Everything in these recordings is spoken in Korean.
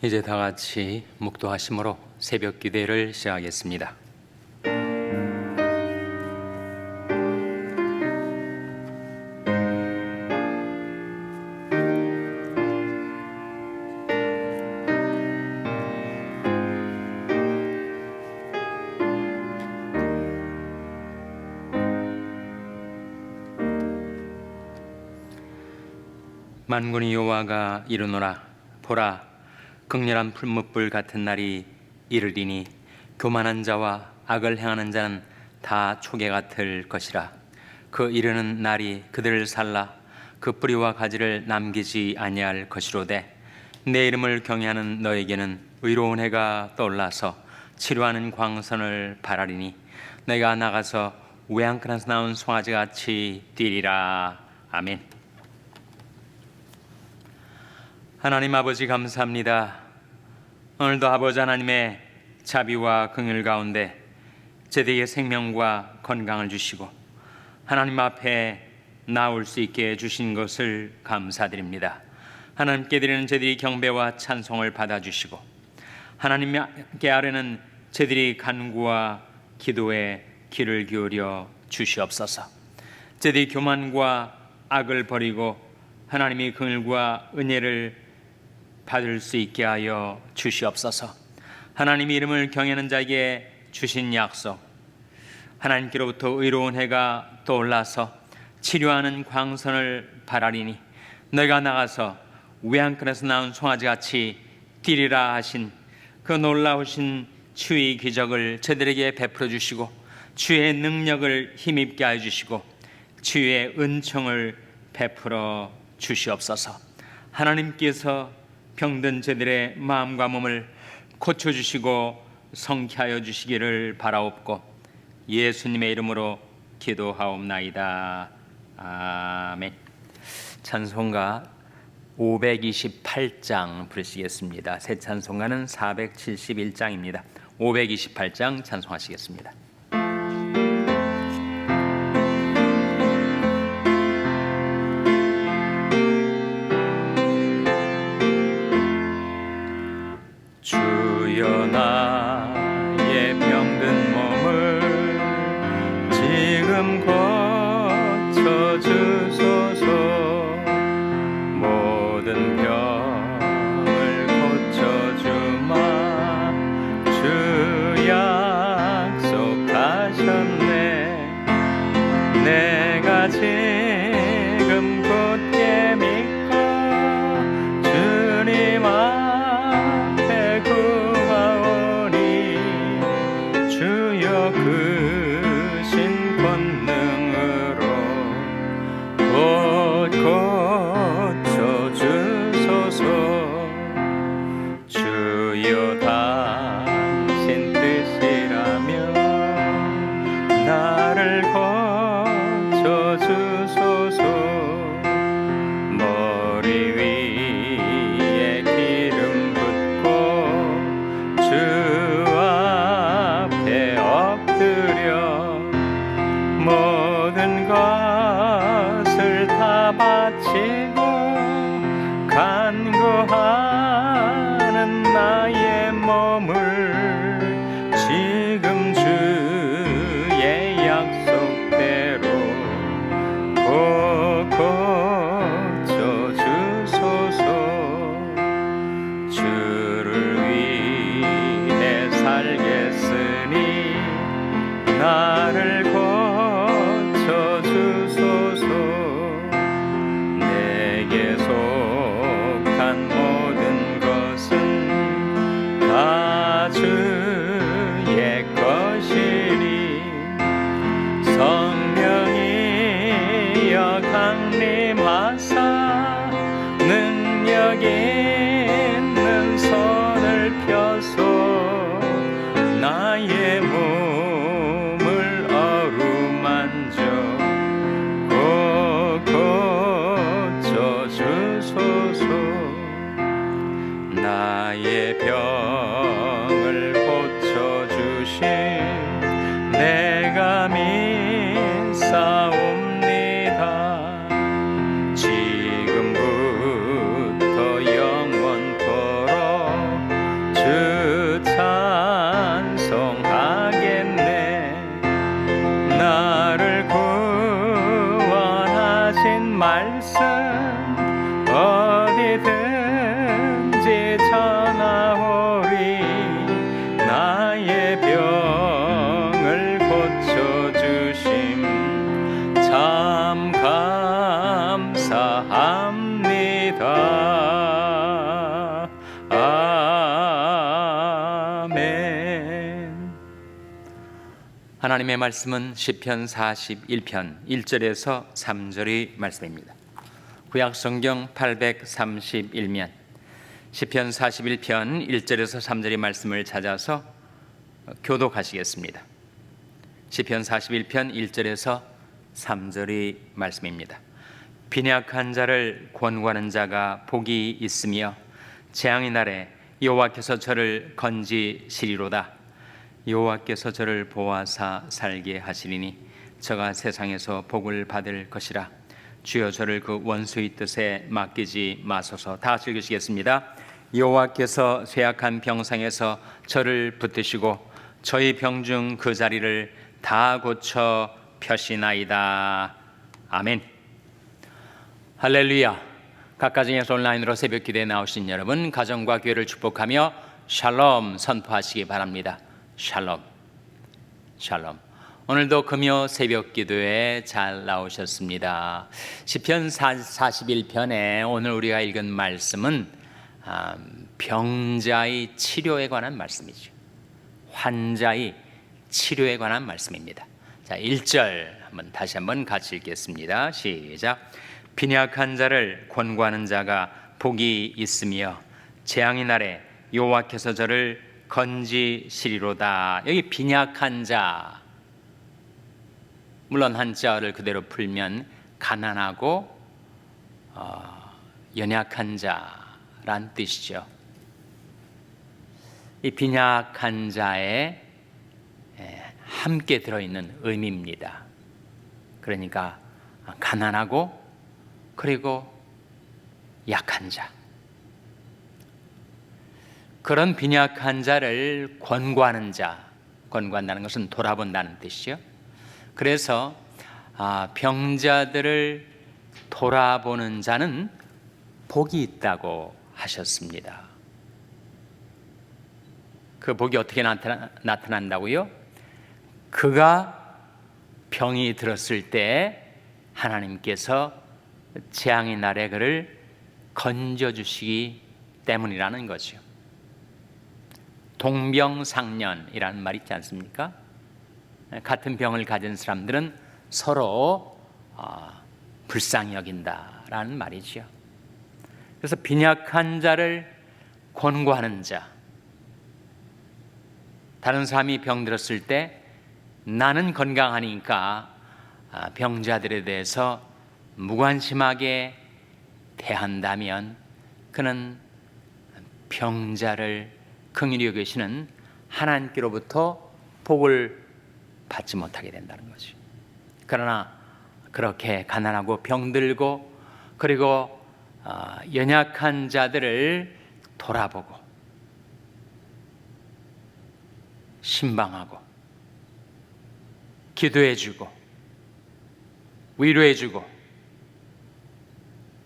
이제 다 같이 묵도하심으로 새벽 기도를 시작하겠습니다. 만군의 여호와가 이르노라. 보라, 극렬한 풀무불 같은 날이 이르리니 교만한 자와 악을 행하는 자는 다 초계 같을 것이라. 그 이르는 날이 그들을 살라 그 뿌리와 가지를 남기지 아니할 것이로되, 내 이름을 경외하는 너에게는 의로운 해가 떠올라서 치료하는 광선을 발하리니 내가 나가서 외양간에서 나온 송아지같이 뛰리라. 아멘. 하나님 아버지, 감사합니다. 오늘도 아버지 하나님의 자비와 긍휼 가운데 제대의 생명과 건강을 주시고 하나님 앞에 나올 수 있게 해주신 것을 감사드립니다. 하나님께 드리는 제들이 경배와 찬송을 받아주시고 하나님께 아뢰는 제들이 간구와 기도에 귀를 기울여 주시옵소서. 제들이 교만과 악을 버리고 하나님의 긍휼과 은혜를 받을 수 있게 하여 주시옵소서. 하나님의 이름을 경외하는 자에게 주신 약속, 하나님께로부터 의로운 해가 떠올라서 치료하는 광선을 발하리니 너희가 나가서 외양간에서 나온 송아지같이 뛰리라 하신 그 놀라우신 주의 기적을 저들에게 베풀어 주시고 주의 능력을 힘입게 하여 주시고 주의 은총을 베풀어 주시옵소서. 하나님께서 병든 저들의 마음과 몸을 고쳐주시고 성쾌하여 주시기를 바라옵고 예수님의 이름으로 기도하옵나이다. 아멘. 찬송가 528장 부르시겠습니다. 새 찬송가는 471장입니다. 528장 찬송하시겠습니다. 주여, 나의 병든 몸을 지금 고쳐주소서. 모든 병을 고쳐주마 주 약속하셨네. 내가 지금 굳게 믿고 주님 앞에 구하오니 주여 크신 권능으로 곧 고쳐주소서. 주여, 당신 뜻이라면 나를 고쳐주소서. 머리 위에 기름 붓고 주 앞에 엎드려 모든 것을 다 바치고 간구하는 나의 몸을 지금 주의 약속대로 곧 고쳐주소서. 주를 위해 살겠으니 나를 고쳐주소서. 내게 속한 모든 것은 다 주의 것이니 성령이여 강림하사 능력 있는 손을 펴서 나의 몸을 어루만져 곧 고쳐주소서. 나의 병을 고쳐주신 내가 믿사옵니다. 말씀 어디든지 전하오리. 나의 병을 고쳐주심 참 감사합니다. 아멘. 하나님의 말씀은 시편 41편 1절에서 3절의 말씀입니다. 구약성경 831면 시편 41편 1절에서 3절의 말씀을 찾아서 교독하시겠습니다. 시편 41편 1절에서 3절의 말씀입니다. 빈약한 자를 권고하는 자가 복이 있으며 재앙의 날에 여호와께서 저를 건지시리로다. 여호와께서 저를 보호하사 살게 하시리니 저가 세상에서 복을 받을 것이라. 주여 저를 그 원수의 뜻에 맡기지 마소서. 다 같이 읽으시겠습니다. 여호와께서 쇠약한 병상에서 저를 붙드시고 저희 병중 그 자리를 다 고쳐 펴시나이다. 아멘. 할렐루야. 각 가정에서 온라인으로 새벽 기도에 나오신 여러분, 가정과 교회를 축복하며 샬롬 선포하시기 바랍니다. 샬롬, 샬롬. 오늘도 금요 새벽 기도에 잘 나오셨습니다. 시편 41편에 오늘 우리가 읽은 말씀은 병자의 치료에 관한 말씀이죠. 환자의 치료에 관한 말씀입니다. 자, 1절 다시 한번 같이 읽겠습니다. 시작. 빈약한 자를 권고하는 자가 복이 있으며 재앙의 날에 여호와께서 저를 건지시리로다. 여기 빈약한 자, 물론 한자를 그대로 풀면 가난하고 연약한 자란 뜻이죠. 이 빈약한 자에 함께 들어있는 의미입니다. 그러니까 가난하고 그리고 약한 자, 그런 빈약한 자를 권고하는 자, 권고한다는 것은 돌아본다는 뜻이죠. 그래서 병자들을 돌아보는 자는 복이 있다고 하셨습니다. 그 복이 어떻게 나타난다고요? 그가 병이 들었을 때 하나님께서 재앙의 날에 그를 건져주시기 때문이라는 거죠. 동병상련이라는 말 있지 않습니까? 같은 병을 가진 사람들은 서로 불쌍히 여긴다라는 말이죠. 그래서 빈약한 자를 권고하는 자, 다른 사람이 병들었을 때 나는 건강하니까 병자들에 대해서 무관심하게 대한다면 그는 병자를 긍휼히 여기시는 하나님께로부터 복을 받지 못하게 된다는 거죠. 그러나 그렇게 가난하고 병들고 그리고 연약한 자들을 돌아보고 신방하고 기도해주고 위로해주고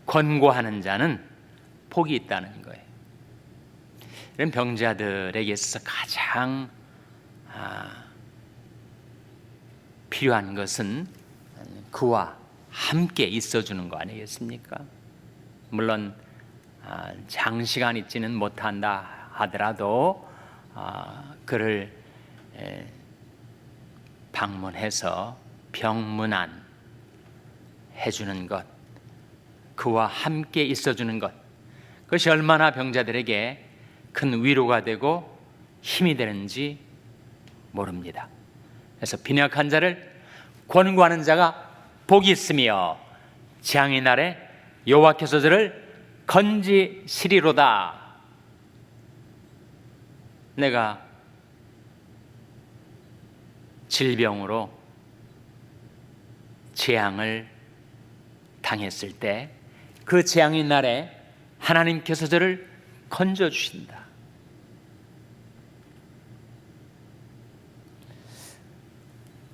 권고하는 자는 복이 있다는 거예요. 이런 병자들에게 있어서 가장 필요한 것은 그와 함께 있어주는 거 아니겠습니까? 물론 장시간 있지는 못한다 하더라도 그를 방문해서 병문안 해주는 것, 그와 함께 있어주는 것, 그것이 얼마나 병자들에게 큰 위로가 되고 힘이 되는지 모릅니다. 그래서 빈약한 자를 권고하는 자가 복이 있으며 재앙의 날에 여호와께서 저를 건지시리로다. 내가 질병으로 재앙을 당했을 때 그 재앙의 날에 하나님께서 저를 건져주신다.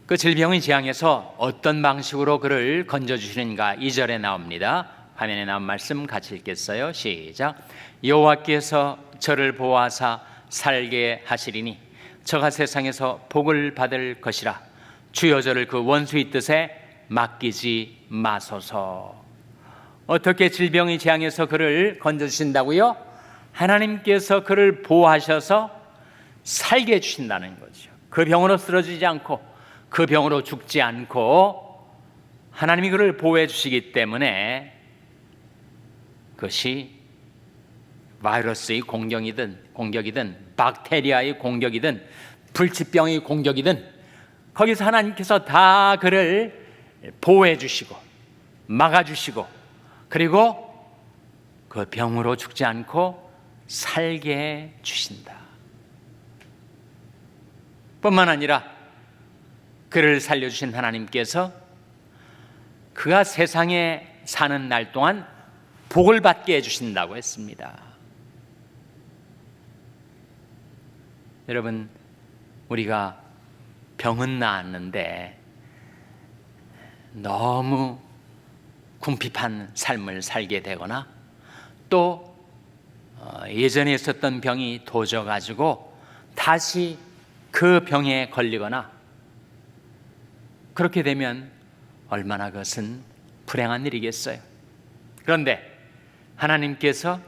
그 질병의 재앙에서 어떤 방식으로 그를 건져주시는가 2절에 나옵니다. 화면에 나온 말씀 같이 읽겠어요. 시작. 여호와께서 저를 보호하사 살게 하시리니 저가 세상에서 복을 받을 것이라. 주여 저를 그 원수의 뜻에 맡기지 마소서. 어떻게 질병의 재앙에서 그를 건져주신다고요? 하나님께서 그를 보호하셔서 살게 해주신다는 거죠. 그 병으로 쓰러지지 않고 그 병으로 죽지 않고 하나님이 그를 보호해 주시기 때문에 그것이 바이러스의 공격이든 박테리아의 공격이든 불치병의 공격이든 거기서 하나님께서 다 그를 보호해 주시고 막아 주시고 그리고 그 병으로 죽지 않고 살게 해 주신다. 뿐만 아니라 그를 살려주신 하나님께서 그가 세상에 사는 날 동안 복을 받게 해주신다고 했습니다. 여러분, 우리가 병은 나았는데 너무 궁핍한 삶을 살게 되거나 또 예전에 있었던 병이 도져가지고 다시 그 병에 걸리거나 그렇게 되면 얼마나 그것은 불행한 일이겠어요. 그런데 하나님께서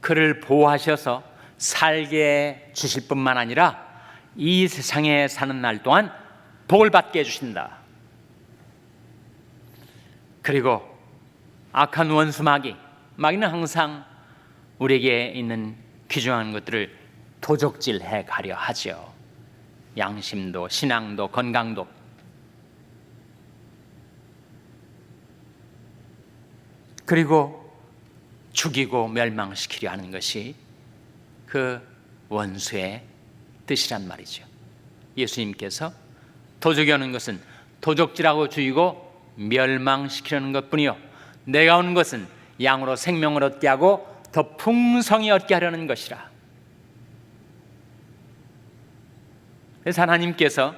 그를 보호하셔서 살게 주실 뿐만 아니라 이 세상에 사는 날 동안 복을 받게 해주신다. 그리고 악한 원수 마귀는 항상 우리에게 있는 귀중한 것들을 도적질해 가려 하죠. 양심도 신앙도 건강도. 그리고 죽이고 멸망시키려 하는 것이 그 원수의 뜻이란 말이죠. 예수님께서 도적이 오는 것은 도적질하고 죽이고 멸망시키려는 것뿐이요 내가 오는 것은 양으로 생명을 얻게 하고 더 풍성히 얻게 하려는 것이라. 그래서 하나님께서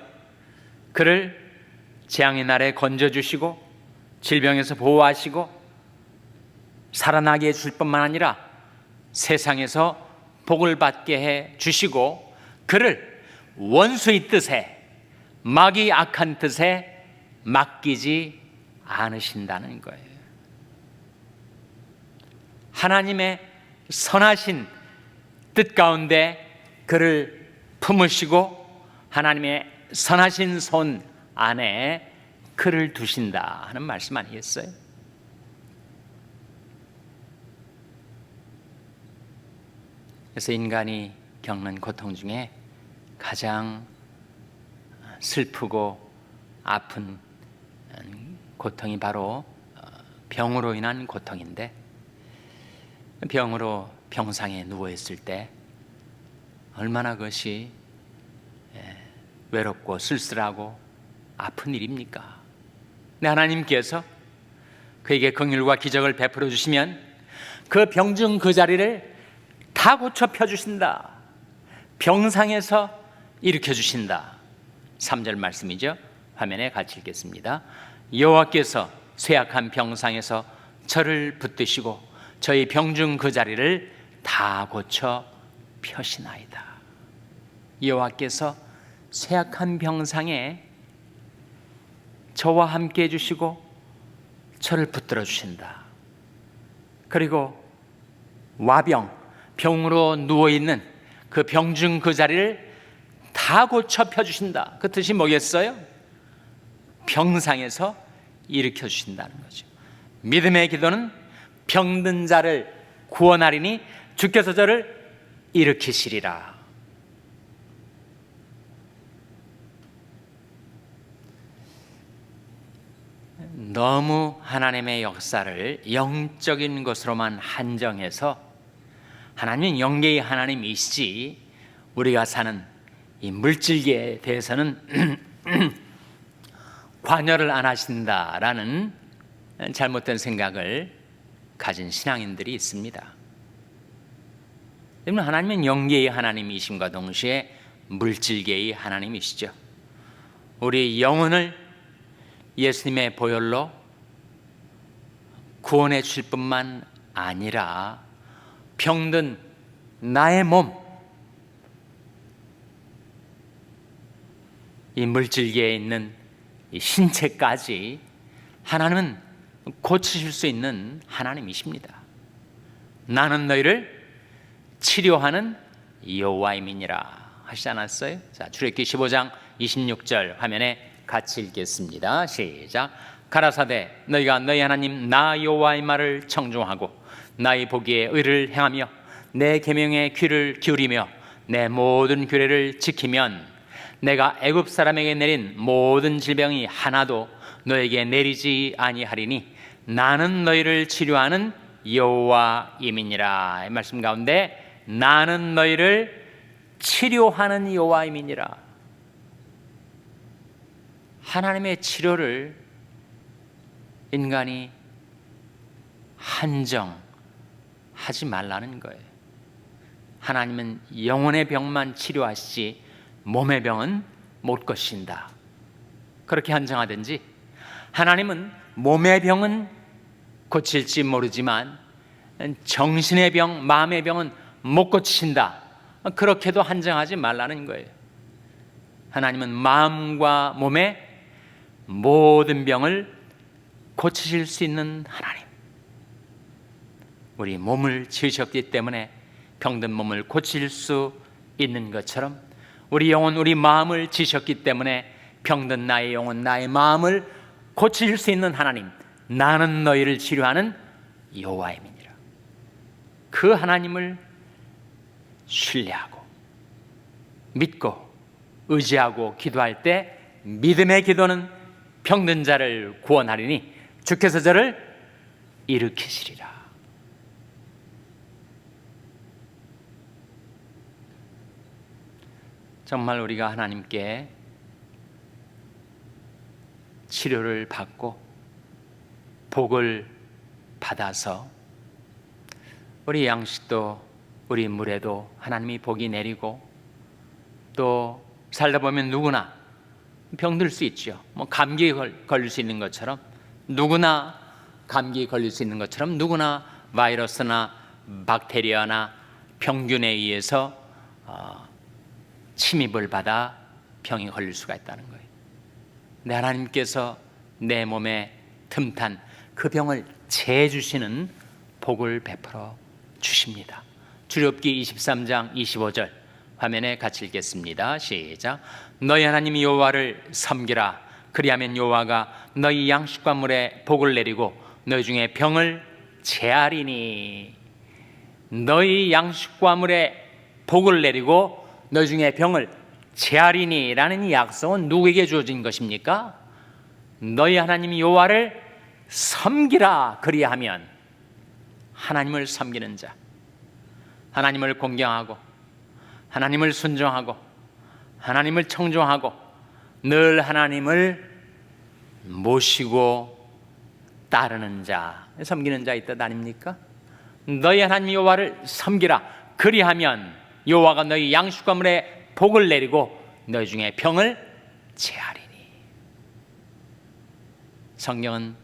그를 재앙의 날에 건져주시고 질병에서 보호하시고 살아나게 해줄 뿐만 아니라 세상에서 복을 받게 해 주시고 그를 원수의 뜻에 마귀 악한 뜻에 맡기지 않으신다는 거예요. 하나님의 선하신 뜻 가운데 그를 품으시고 하나님의 선하신 손 안에 그를 두신다 하는 말씀 아니겠어요? 그래서 인간이 겪는 고통 중에 가장 슬프고 아픈 고통이 바로 병으로 인한 고통인데 병으로 병상에 누워있을 때 얼마나 그것이 외롭고 쓸쓸하고 아픈 일입니까? 근데 하나님께서 그에게 긍휼과 기적을 베풀어 주시면 그 병중 그 자리를 다 고쳐 펴주신다. 병상에서 일으켜 주신다. 3절 말씀이죠. 화면에 같이 읽겠습니다. 여호와께서 쇠약한 병상에서 저를 붙드시고 저희 병중 그 자리를 다 고쳐 펴시나이다. 여호와께서 쇠약한 병상에 저와 함께 해주시고 저를 붙들어 주신다. 그리고 병으로 누워있는 그 병중 그 자리를 다 고쳐 펴주신다. 그 뜻이 뭐겠어요? 병상에서 일으켜 주신다는 거죠. 믿음의 기도는 병든 자를 구원하리니 주께서 저를 일으키시리라. 너무 하나님의 역사를 영적인 것으로만 한정해서 하나님은 영계의 하나님이시지 우리가 사는 이 물질계에 대해서는 관여를 안 하신다라는 잘못된 생각을 가진 신앙인들이 있습니다. 때문에 하나님은 영계의 하나님이심과 동시에 물질계의 하나님이시죠. 우리 영혼을 예수님의 보혈로 구원해 주실 뿐만 아니라 병든 나의 몸, 이 물질계에 있는 이 신체까지 하나님은 고치실 수 있는 하나님이십니다. 나는 너희를 치료하는 여호와임이니라 하시지 않았어요? 자, 출애굽기 15장 26절 화면에 같이 읽겠습니다. 시작. 가라사대 너희가 너희 하나님 나 여호와의 말을 청종하고 나의 보기에 의를 행하며 내 계명에 귀를 기울이며 내 모든 규례를 지키면 내가 애굽 사람에게 내린 모든 질병이 하나도 너에게 내리지 아니하리니 나는 너희를 치료하는 여호와임이니라. 이 말씀 가운데 나는 너희를 치료하는 여호와임이니라. 하나님의 치료를 인간이 한정하지 말라는 거예요. 하나님은 영혼의 병만 치료하시지 몸의 병은 못 고친다. 그렇게 한정하든지 하나님은 몸의 병은 고칠지 모르지만 정신의 병, 마음의 병은 못 고치신다. 그렇게도 한정하지 말라는 거예요. 하나님은 마음과 몸의 모든 병을 고치실 수 있는 하나님. 우리 몸을 지으셨기 때문에 병든 몸을 고칠 수 있는 것처럼 우리 영혼, 우리 마음을 지으셨기 때문에 병든 나의 영혼, 나의 마음을 고칠 수 있는 하나님, 나는 너희를 치료하는 여호와임이니라. 그 하나님을 신뢰하고 믿고 의지하고 기도할 때 믿음의 기도는 병든 자를 구원하리니 주께서 저를 일으키시리라. 정말 우리가 하나님께 치료를 받고 복을 받아서 우리 양식도 우리 물에도 하나님이 복이 내리고 또 살다 보면 누구나 병들 수 있죠. 감기 걸릴 수 있는 것처럼 누구나 감기 걸릴 수 있는 것처럼 누구나 바이러스나 박테리아나 병균에 의해서 침입을 받아 병이 걸릴 수가 있다는 거예요. 내 하나님께서 내 몸에 틈탄 그 병을 제해주시는 복을 베풀어 주십니다. 출애굽기 23장 25절 화면에 같이 읽겠습니다. 시작. 너희 하나님 여호와를 섬기라. 그리하면 여호와가 너희 양식과 물에 복을 내리고 너희 중에 병을 제하리니. 너희 양식과 물에 복을 내리고 너희 중에 병을 제하리니 라는 이 약속은 누구에게 주어진 것입니까? 너희 하나님 여호와를 섬기라. 그리하면 하나님을 섬기는 자, 하나님을 공경하고 하나님을 순종하고 하나님을 청종하고 늘 하나님을 모시고 따르는 자, 섬기는 자 있다 아닙니까? 너희 하나님 여호와를 섬기라. 그리하면 여호와가 너희 양식과 물에 복을 내리고 너희 중에 병을 제하리니. 성경은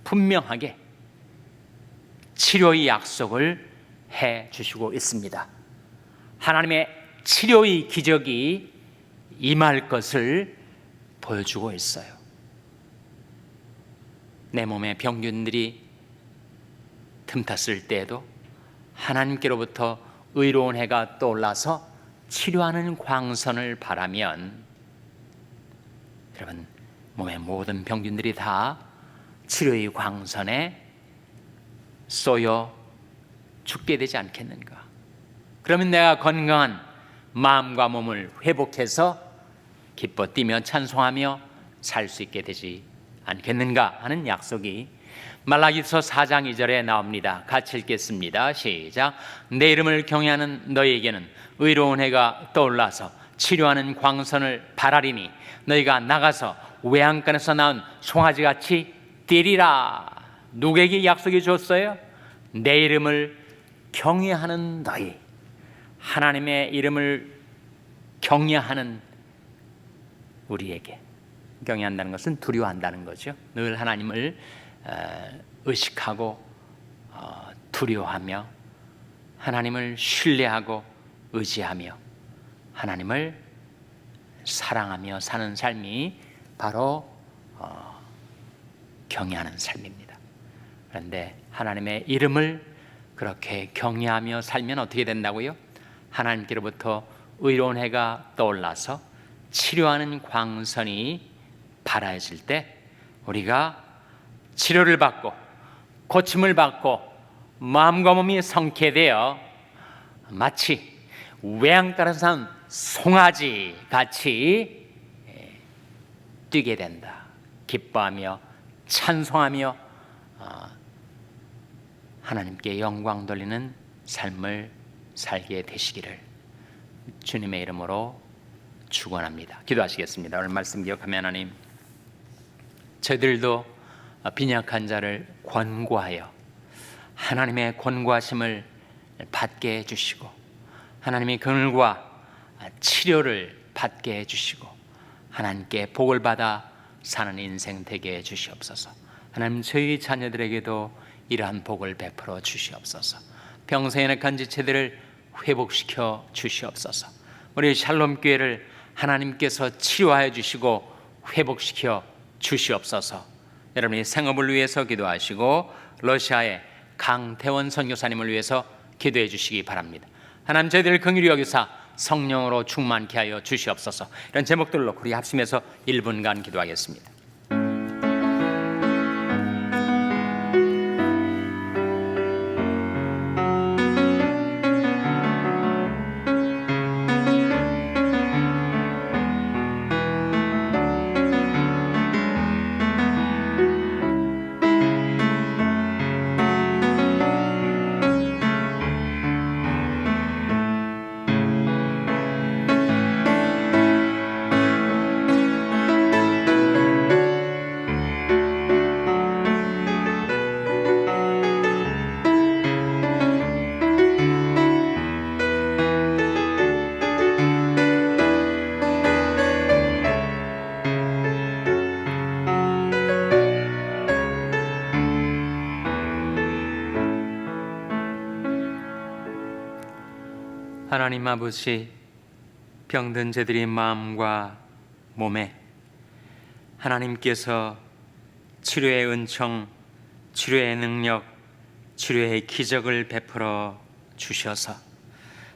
분명하게 치료의 약속을 해 주시고 있습니다. 하나님의 치료의 기적이 임할 것을 보여주고 있어요. 내 몸에 병균들이 틈탔을 때에도 하나님께로부터 의로운 해가 떠올라서 치료하는 광선을 바라면 여러분 몸의 모든 병균들이 다 치료의 광선에 쏘여 죽게 되지 않겠는가? 그러면 내가 건강한 마음과 몸을 회복해서 기뻐 뛰며 찬송하며 살 수 있게 되지 않겠는가 하는 약속이 말라기서 4장 2절에 나옵니다. 같이 읽겠습니다. 시작. 내 이름을 경외하는 너희에게는 의로운 해가 떠올라서 치료하는 광선을 바라리니 너희가 나가서 외양간에서 나온 송아지같이 뛰리라. 누구에게 약속이 줬어요? 내 이름을 경외하는 너희, 하나님의 이름을 경외하는 우리에게 경외한다는 것은 두려워한다는 거죠. 늘 하나님을 의식하고 두려워하며 하나님을 신뢰하고 의지하며 하나님을 사랑하며 사는 삶이 바로 경외하는 삶입니다. 그런데 하나님의 이름을 그렇게 경외하며 살면 어떻게 된다고요? 하나님께로부터 의로운 해가 떠올라서 치료하는 광선이 발하여질 때 우리가 치료를 받고 고침을 받고 마음과 몸이 성쾌되어 마치 외양간에 산 송아지 같이 뛰게 된다. 기뻐하며 찬송하며 하나님께 영광 돌리는 삶을 살게 되시기를 주님의 이름으로 축원합니다. 기도하시겠습니다. 오늘 말씀 기억하며 하나님, 저희들도 빈약한 자를 권고하여 하나님의 권고하심을 받게 해주시고 하나님의 그늘과 치료를 받게 해주시고 하나님께 복을 받아 사는 인생 되게 해주시옵소서. 하나님, 저희 자녀들에게도 이러한 복을 베풀어 주시옵소서. 평생의 악한 지체들을 회복시켜 주시옵소서. 우리 샬롬 교회를 하나님께서 치유하여 주시고 회복시켜 주시옵소서. 여러분의 생업을 위해서 기도하시고 러시아의 강태원 선교사님을 위해서 기도해 주시기 바랍니다. 하나님, 저희들을 긍휼히 여기사 성령으로 충만케 하여 주시옵소서. 이런 제목들로 우리 합심해서 1분간 기도하겠습니다. 하나님 아버지, 병든 저들의 마음과 몸에 하나님께서 치료의 은총, 치료의 능력, 치료의 기적을 베풀어 주셔서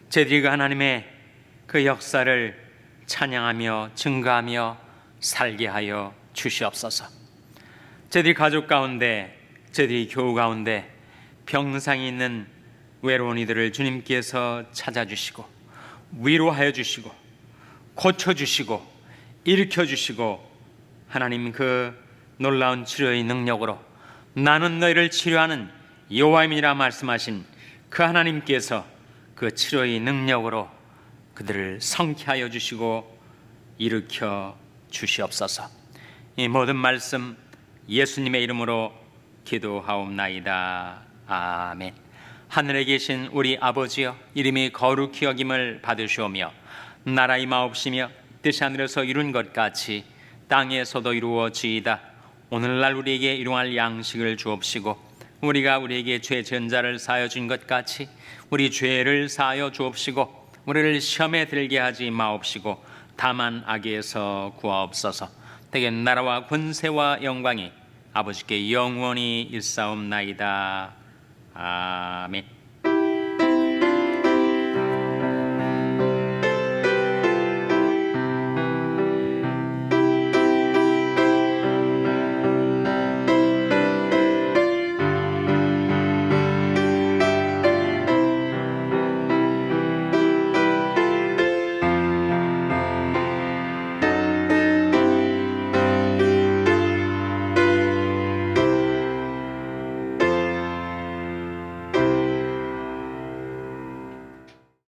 저들이 그 하나님의 그 역사를 찬양하며 증거하며 살게 하여 주시옵소서. 저들이 가족 가운데, 저들이 교우 가운데 병상이 있는 외로운 이들을 주님께서 찾아주시고 위로하여 주시고 고쳐주시고 일으켜주시고 하나님 그 놀라운 치료의 능력으로 나는 너희를 치료하는 여호와임이라 말씀하신 그 하나님께서 그 치료의 능력으로 그들을 성쾌하여 주시고 일으켜 주시옵소서. 이 모든 말씀 예수님의 이름으로 기도하옵나이다. 아멘. 하늘에 계신 우리 아버지여, 이름이 거룩히 여김을 받으시오며 나라 임하옵시며 뜻이 하늘에서 이룬 것 같이 땅에서도 이루어지이다. 오늘날 우리에게 일용할 양식을 주옵시고 우리가 우리에게 죄 지은 자를 사하여 준 것 같이 우리 죄를 사하여 주옵시고 우리를 시험에 들게 하지 마옵시고 다만 악에서 구하옵소서. 대개 나라와 권세와 영광이 아버지께 영원히 일사옵나이다. 아멘.